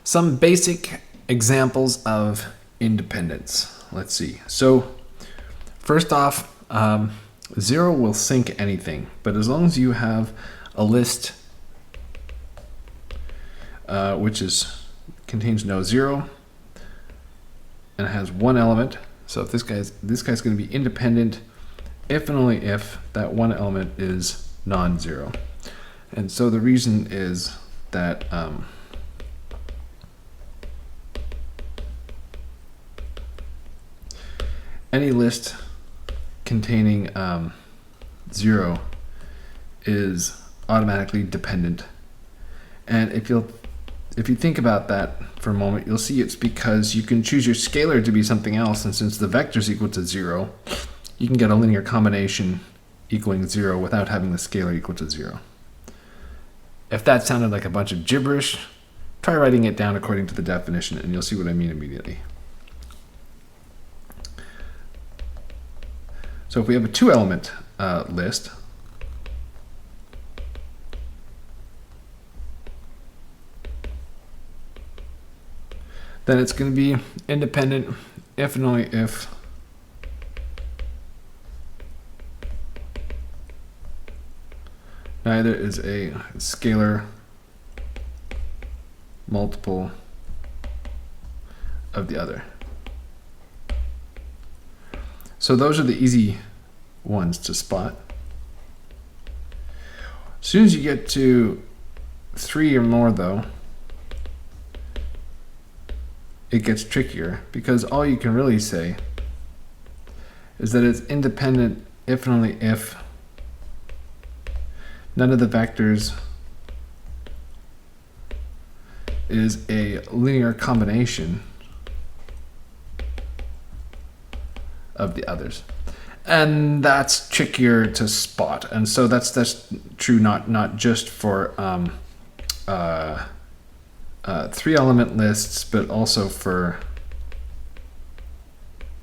Some basic examples of independence. Let's see. So first off, 0 will sync anything, but as long as you have a list which contains no 0 and has one element, so if this guy's going to be independent if and only if that one element is non-zero. And so the reason is that any list containing 0 is automatically dependent. And if you think about that for a moment, you'll see it's because you can choose your scalar to be something else, and since the vector is equal to 0, you can get a linear combination equaling 0 without having the scalar equal to 0. If that sounded like a bunch of gibberish, try writing it down according to the definition and you'll see what I mean immediately. So if we have a 2-element list, then it's going to be independent if and only if neither is a scalar multiple of the other. So those are the easy ones to spot. As soon as you get to 3 or more, though, it gets trickier, because all you can really say is that it's independent if and only if none of the vectors is a linear combination of the others. And that's trickier to spot. And so that's true not just for 3-element lists, but also for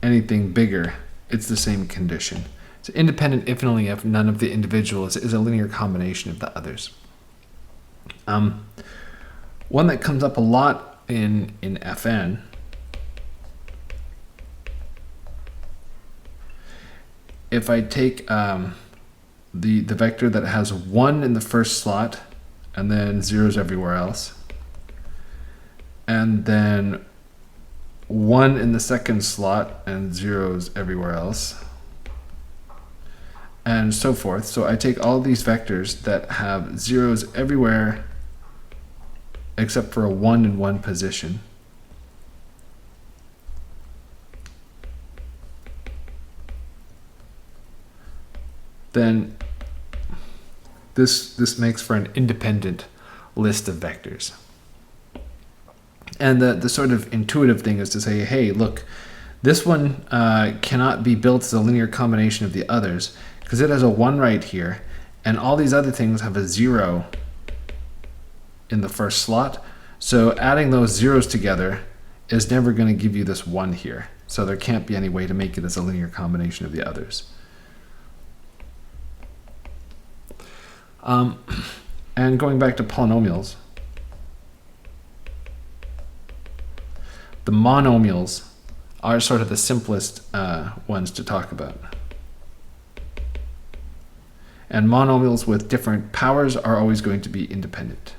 anything bigger. It's the same condition. It's independent if and only if none of the individuals is a linear combination of the others. One that comes up a lot in Fn if I take the vector that has 1 in the first slot and then zeros everywhere else, and then 1 in the second slot and zeros everywhere else, and so forth. So I take all these vectors that have zeros everywhere except for a 1 in one position. Then this makes for an independent list of vectors. And the sort of intuitive thing is to say, hey, look, this one cannot be built as a linear combination of the others because it has a 1 right here, and all these other things have a 0 in the first slot. So adding those zeros together is never going to give you this 1 here. So there can't be any way to make it as a linear combination of the others. And going back to polynomials, the monomials are sort of the simplest ones to talk about. And monomials with different powers are always going to be independent.